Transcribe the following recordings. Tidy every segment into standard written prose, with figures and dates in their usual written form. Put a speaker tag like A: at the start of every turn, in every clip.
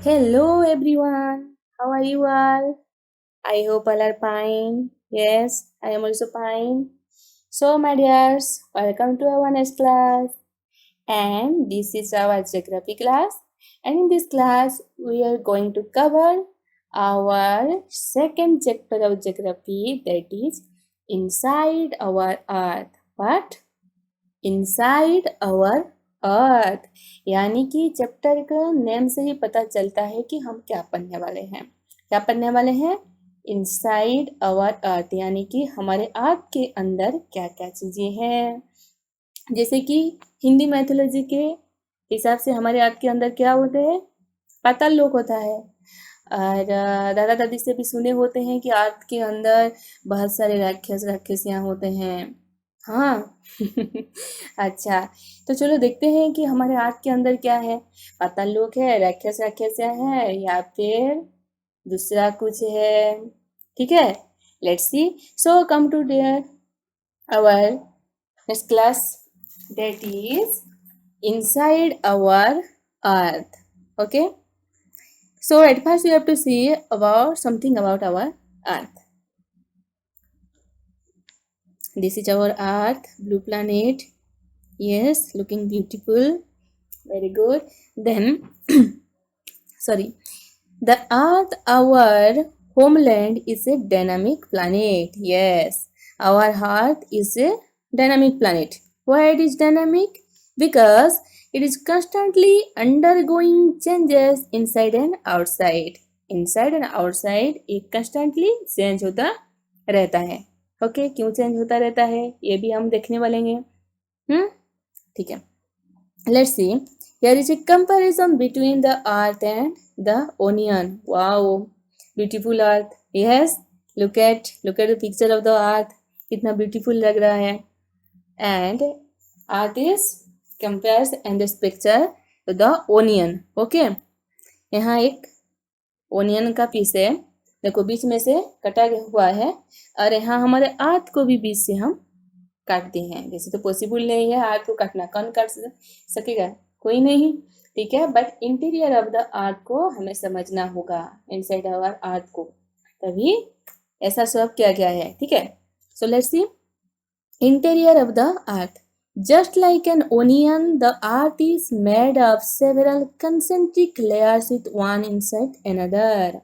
A: Hello everyone, how are you all? I hope all are fine. Yes, I am also fine. So, my dears, welcome to our next class. And this is our geography class. And in this class, we are going to cover our second chapter of geography, that is inside our earth. What? Inside our earth, यानी कि chapter का name से ही पता चलता है कि हम क्या पढ़ने वाले हैं। क्या पढ़ने वाले हैं? इनसाइड आवर अर्थ, यानी कि हमारे अर्थ के अंदर क्या क्या चीजें हैं। जैसे कि हिंदी मैथोलॉजी के हिसाब से हमारे अर्थ के अंदर क्या होते हैं? पाताल लोक होता है। और दादा दादी से भी सुने होते हैं कि अर्थ के अंदर बहुत सारे राक्षस राक्षसियाँ होते हैं। हाँ अच्छा, तो चलो देखते हैं कि हमारे अर्थ के अंदर क्या है। पाताल लोक है, राक्षस राक्षसियाँ हैं, या फिर दूसरा कुछ है। ठीक है, let's see. So come to there our next class, that is inside our earth. Okay, so at first we have to see about something about our earth. This is our earth, blue planet. Yes, looking beautiful, very good. Then sorry, the earth, our homeland, is a dynamic planet. Yes, our earth is a dynamic planet. Why it is dynamic? Because it is constantly undergoing changes inside and outside. Inside and outside ये constantly change होता रहता है। Okay, क्यों change होता रहता है ये भी हम देखने वाले हैं। ठीक है, let's see. Here is a comparison between the earth and the onion. Wow, beautiful earth. Yes, look at the picture of the earth. कितना beautiful लग रहा है. And earth is compares in this picture to the onion. Okay, यहाँ एक onion का piece है, देखो बीच में से कटा हुआ है, और यहाँ हमारे अर्थ को भी बीच से हम काटते हैं। वैसे तो पॉसिबल नहीं है अर्थ को काटना, कौन काट सकेगा? कोई नहीं। ठीक है, but interior of the earth को हमें समझना होगा, इनसाइड आवर अर्थ को, तभी ऐसा सब क्या क्या है। ठीक है, so let's see interior of the earth. Just like an onion, the earth is made of several concentric layers with one inside another.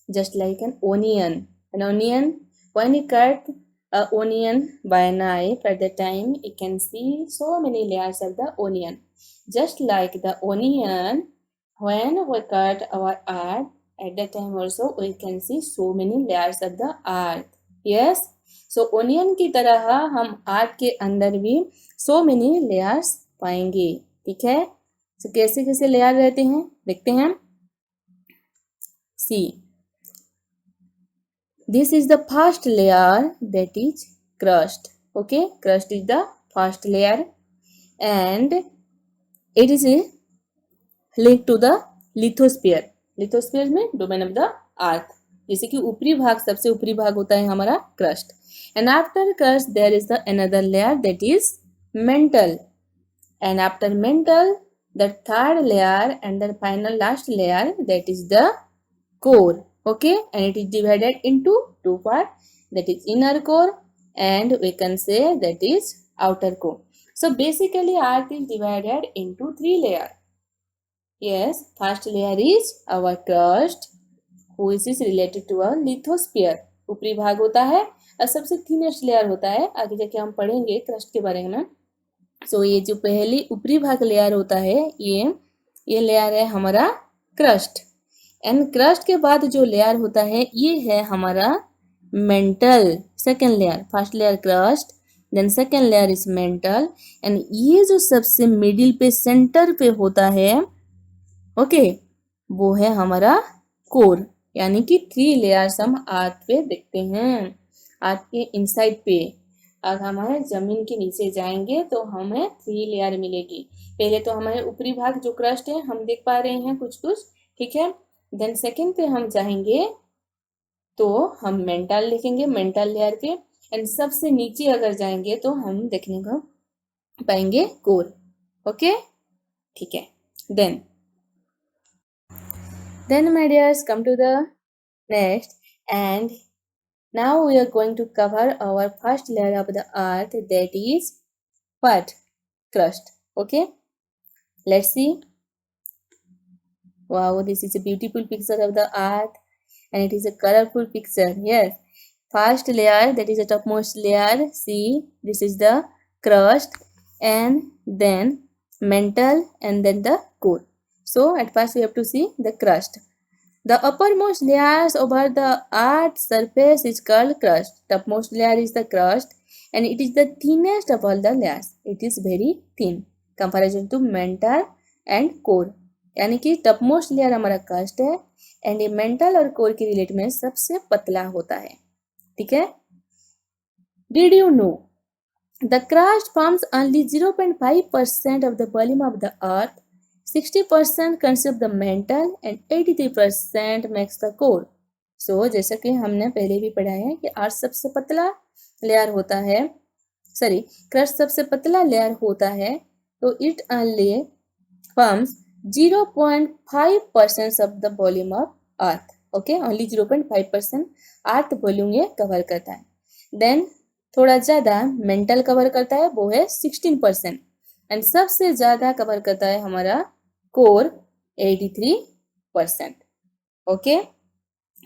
A: Just like an onion. An onion, when you cut an onion by a knife, at the time you can see so many layers of the onion. Just like the onion, when we cut our earth, at that time also we can see so many layers of the earth. Yes, so onion की तरह हम अर्थ के अंदर भी so many layers पाएंगे। ठीक है, so कैसे कैसे लेयर रहते हैं देखते हैं। See, this is the first layer, that is crust. Okay, crust is the first layer and it is linked to the lithosphere. lithosphere में domain of the earth, जैसे कि ऊपरी भाग, सबसे ऊपरी भाग होता है हमारा crust. And after crust there is the another layer, that is mantle. And after mantle, the third layer and the final last layer, that is the core. Okay, and it is divided into two parts, that is inner core and we can say that is outer core. So basically earth is divided into three layers. Yes, first layer is our crust, which is related to our lithosphere, ऊपरी भाग होता है, और सबसे thinnest layer होता है, आगे जाके हम पढ़ेंगे क्रस्ट के बारे में। सो ये जो पहली ऊपरी भाग लेयर होता है, ये लेयर है हमारा क्रस्ट। एंड क्रस्ट के बाद जो लेयर होता है ये है हमारा mantle, second layer. First layer crust, then second layer is mantle, and ये जो सबसे मिडिल पे सेंटर पे होता है, ओके, वो है हमारा कोर। यानी कि थ्री लेयर्स हम अर्थ पे देखते हैं, अर्थ के इनसाइड पे। और हमारे जमीन के नीचे जाएंगे तो हमें थ्री लेयर मिलेगी। पहले तो हमारे ऊपरी भाग जो क्रस्ट है हम देख पा रहे हैं कुछ कुछ, ठीक है। देन सेकेंड पे हम जाएंगे तो हम मेंटल देखेंगे, मेंटल लेयर पे। एंड सबसे नीचे अगर जाएंगे तो हम देखने को पाएंगे कोर। ओके, ठीक है। Then Then my dears, come to the next, and now we are going to cover our first layer of the earth, that is what? Crust. Okay, let's see. Wow, this is a beautiful picture of the earth, and it is a colorful picture. Yes, first layer, that is the topmost layer. See, this is the crust, and then mantle, and then the core. So at first we have to see the crust. The uppermost layers over the earth's surface is called crust. Topmost layer is the crust, and it is the thinnest of all the layers. It is very thin comparison to mantle and core. यानी कि topmost layer हमारा crust है, and ये mantle और core की relate में सबसे पतला होता है. ठीक है. Did you know the crust forms only 0.5% of the volume of the earth, 60% consist the mantle, and 83% makes the core. So जैसा कि हमने पहले भी पढ़ा है कि अर्थ सबसे पतला लेयर होता है, सॉरी क्रस्ट सबसे पतला लेयर होता है, तो it only forms 0.5% of the volume of earth. Okay, only 0.5% earth volume ये कवर करता है. देन थोड़ा ज़्यादा मेंटल कवर करता है, वो है 16%, एंड सबसे ज़्यादा कवर करता है हमारा core 83%. Okay,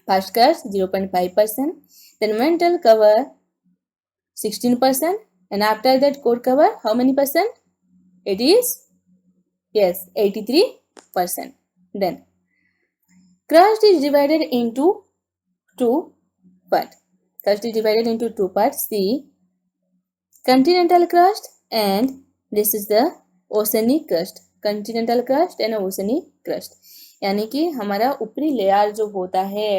A: first crust 0.5%, then mantle cover 16%, and after that core cover how many percent? It is, yes, 83%. Then crust is divided into two parts. Crust is divided into two parts. See, continental crust, and this is the oceanic crust. Continental crust and oceanic crust. यानी कि हमारा ऊपरी layer जो होता है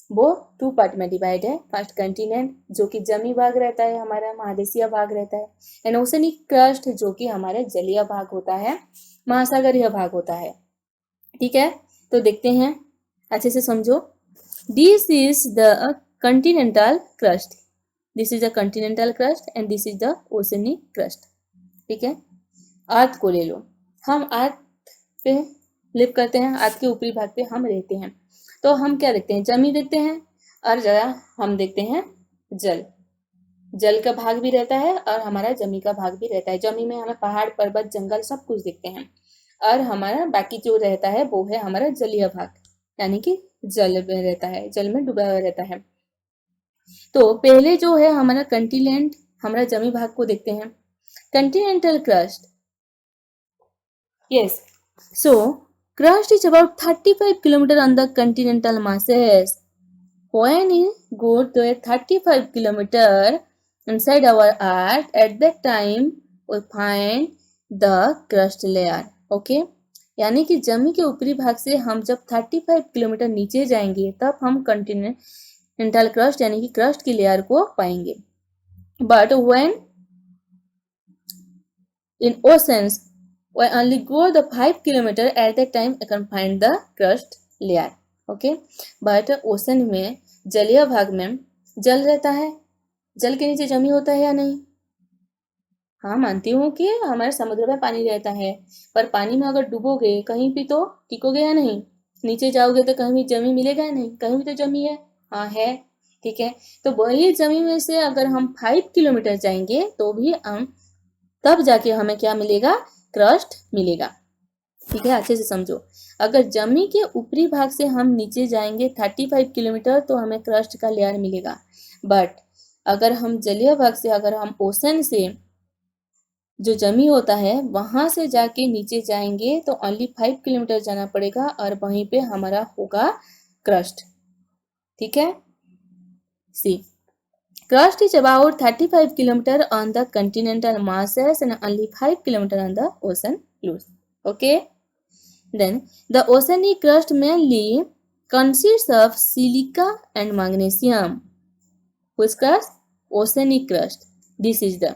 A: वो two part में divide है. फर्स्ट कंटिनेंट जो कि जमी भाग रहता है, हमारा महादेशीय भाग रहता है, एंड ओशनिक क्रस्ट जो कि हमारा जलीय भाग होता है, महासागरीय भाग होता है. ठीक है, तो देखते हैं, अच्छे से समझो. This is the Continental crust, this is the Continental crust, and this is the oceanic crust. ठीक है, अर्थ को ले लो. हम अर्थ पे लिव करते हैं, अर्थ के ऊपरी भाग पे हम रहते हैं, तो हम क्या देखते हैं? जमी देखते हैं, और जगह हम देखते हैं जल. जल का भाग भी रहता है और हमारा जमी का भाग भी रहता है. जमी में हमें पहाड़, पर्वत, जंगल सब कुछ देखते हैं, और हमारा बाकी जो रहता है वो है हमारा जलीय भाग, यानी कि जल में रहता है, जल में डूबा हुआ रहता है. तो पहले जो है हमारा कंटिनेंट, हमारा जमी भाग को देखते हैं. Continental crust, yes, so crust is about 35 km on the continental masses. When you go to a 35 km inside our earth, at that time we find the crust layer. Okay, यानी कि जमी के ऊपरी भाग से हम जब 35 किलोमीटर नीचे जाएंगे तब हम कंटिनेंटल क्रस्ट यानी कि क्रस्ट की लेयर को पाएंगे. But when in oceans we only go the 5 kilometer, at that time I can find the crust layer. Okay, but ocean में जलीय भाग में जल रहता है, जल के नीचे जमी होता है या नहीं? हाँ, मानती हूँ कि हमारे समुद्र में पानी रहता है, पर पानी में अगर डूबोगे कहीं भी तो टिकोगे या नहीं? नीचे जाओगे तो कहीं भी जमी मिलेगा या नहीं? कहीं भी तो जमी है. हाँ है. ठीक है, तो वही जमी में से अगर हम 5 किलोमीटर जाएंगे तो भी हम तब जाके हमें क्या मिलेगा? क्रस्ट मिलेगा. ठीक है, अच्छे से समझो. अगर जमी के ऊपरी भाग से हम नीचे जाएंगे 35 किलोमीटर तो हमें क्रस्ट का लेयर मिलेगा. बट अगर हम जलीय भाग से, अगर हम ओशन से जो जमी होता है वहां से जाके नीचे जाएंगे तो ओनली 5 किलोमीटर जाना पड़ेगा, और वहीं पे हमारा होगा क्रस्ट. ठीक है, सी, crust is about 35 km on the continental masses and only 5 km on the ocean floors. Okay, then the oceanic crust mainly consists of silica and magnesium. Which crust? Oceanic crust. This is the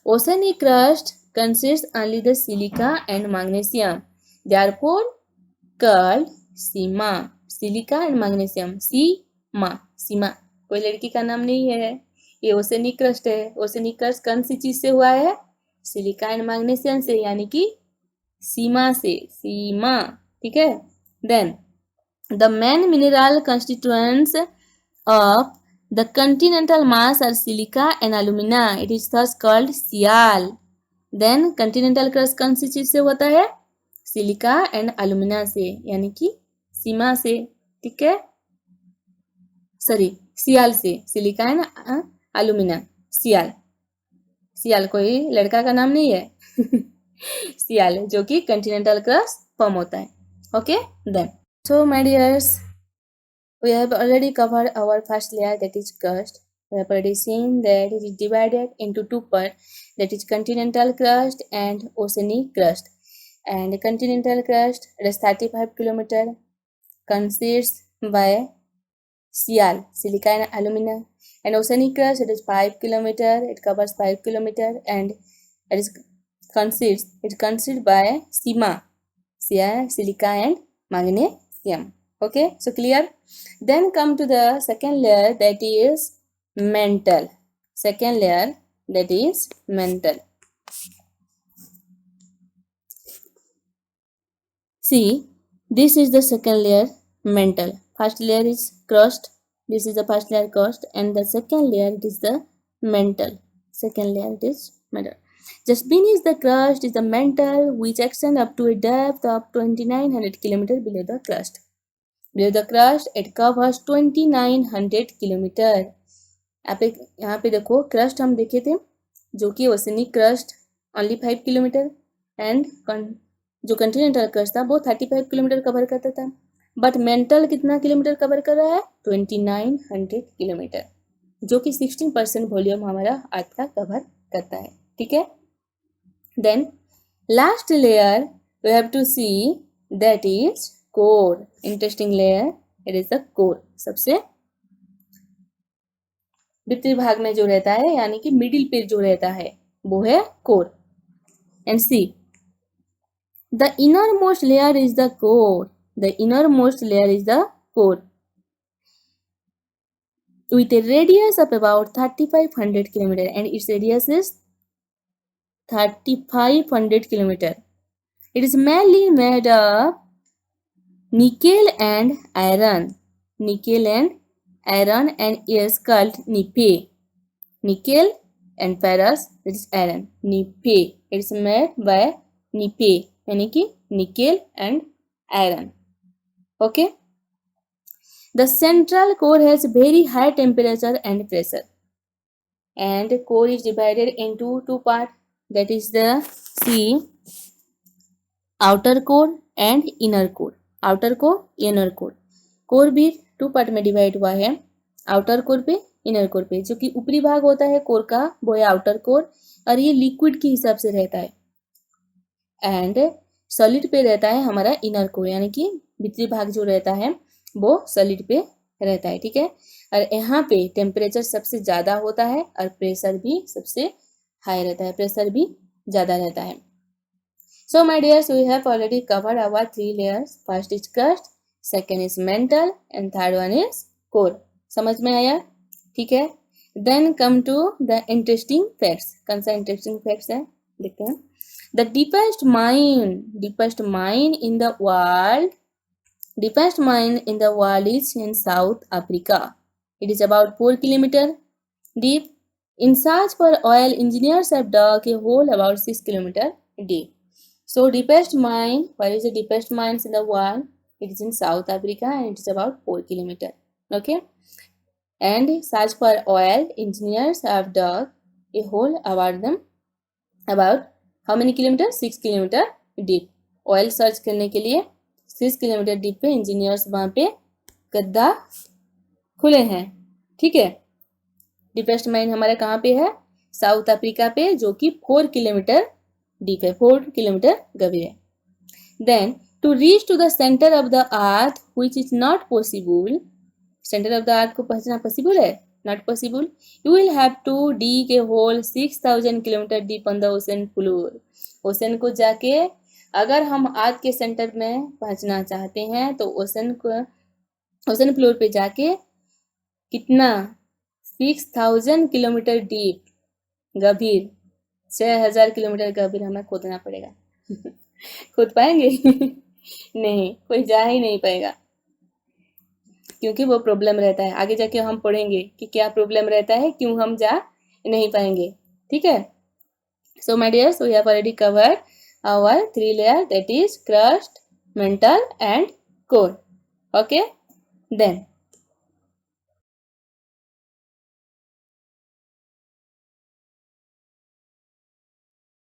A: oceanic crust consists only the silica and magnesium, therefore called SIMA. Silica and magnesium, SIMA कोई लड़की का नाम नहीं है, ये oceanic crust है. Oceanic crust कौन सी चीज से हुआ है? सिलिका एंड मैग्नीशियम से, यानी कि सीमा से, सीमा. ठीक है, then The main mineral constituents of the continental mass are silica and alumina. It is thus called Sial. Then continental crust कौन सी चीज से होता है? सिलिका एंड अलुमिना से, यानी कि सीमा से, ठीक है, सॉरी सियाल से, सिलिका एंड अलुमिना, सियाल, सियाल कोई लड़का का नाम नहीं है सियाल है, जो कि कंटिनेंटल क्रस्ट फॉर्म होता है. Okay, then so my dears, we have already covered our first layer, that is crust. We have already seen that it is divided into two parts, that is continental crust and oceanic crust. And continental crust, it is 35 kilometer, consists by Sial, silica and alumina. And oceanic crust, it is 5 kilometer, it covers 5 kilometer, and it is consists by Sima, silica and magnesium. Okay, so clear. Then come to the second layer, that is mantle. Second layer, that is mantle. See, this is the second layer, mantle. First layer is crust. This is the first layer, crust, and the second layer, it is the mantle. Second layer, it is mantle. Just beneath the crust is the mantle, which extends up to a depth of 2900 km below the crust. Below the crust, it covers 2900 kilometre. यहाँ पे देखो crust हम देखे थे, जो कि oceanic crust only 5 kilometre, and जो Continental crust था वो 35 किलोमीटर कवर करता था. बट मेंटल कितना किलोमीटर कवर कर रहा है? 2900 किलोमीटर, जो कि 16% वॉल्यूम हमारा अर्थ का कवर करता है. ठीक है. Then last layer we have to see, that is core. Interesting layer, it is the core. सबसे भीतरी भाग में जो रहता है, यानी कि मिडिल पे जो रहता है, वो है core. And see, the inner most layer is the core. The inner most layer is the core with a radius of about 3500 km, and its radius is 3500 km. It is mainly made of nickel and iron. Nickel and iron, and is called Nipe. Nickel and ferrous, it is iron. Nipe, it is made by Nipe, यानी कि nickel and iron. Okay. The central core has very high temperature and pressure, and core is divided into two parts, that is the outer core and inner core. outer core, inner core. Core भी two part में divide हुआ है, outer core पे, inner core पे. जो कि ऊपरी भाग होता है कोर का, वो है आउटर कोर, और ये लिक्विड के हिसाब से रहता है, एंड सॉलिड पे रहता है हमारा इनर कोर, यानी कि भीतरी भाग जो रहता है वो सॉलिड पे रहता है. ठीक है. और यहाँ पे टेम्परेचर सबसे ज़्यादा होता है और प्रेशर भी सबसे हाई रहता है, प्रेशर भी ज़्यादा रहता है. So my dears, we have already covered our 3 layers. First is crust, second is mantle, and third one is core. समझ में आया? ठीक है. Then come to the interesting facts. कौन सा interesting facts है? देखते हैं. The deepest mine in the world, is in South Africa. It is about 4 kilometer deep. In search for oil, engineers have dug a hole about 6 kilometer deep. So deepest mine, where is the deepest mines in the world? It is in South Africa, and it is about 4 kilometer. Okay. And search for oil, engineers have dug a hole about how many kilometers? 6 kilometer deep. Oil search करने के लिए 6 kilometre deep पे engineers वहां पे गड्ढा खुले हैं. ठीक है. डीपेस्ट माइन हमारा कहाँ पे है? साउथ अफ्रीका पे, जो कि 4 किलोमीटर डीप है, 4 किलोमीटर गहरी है. Then to reach to the centre of the earth, which is not possible. Centre of the earth को पहुंचना पॉसिबल है? Not possible. You will have to dig a hole 6000 kilometre deep on the ocean floor. Ocean को जाके अगर हम अर्थ के centre में पहुंचना चाहते हैं, तो ओशन फ्लोर पे जाके कितना? 6000 किलोमीटर डीप, गंभीर 6000 किलोमीटर गंभीर हमें खोदना पड़ेगा खोद पाएंगे नहीं, कोई जा ही नहीं पाएगा. क्योंकि वो प्रॉब्लम रहता है। आगे जाके हम पढ़ेंगे कि क्या प्रॉब्लम रहता है, क्यों हम जा नहीं पाएंगे। ठीक है। So my dears, we have already covered our 3 layer, that is crust, mantle and core. Okay. Then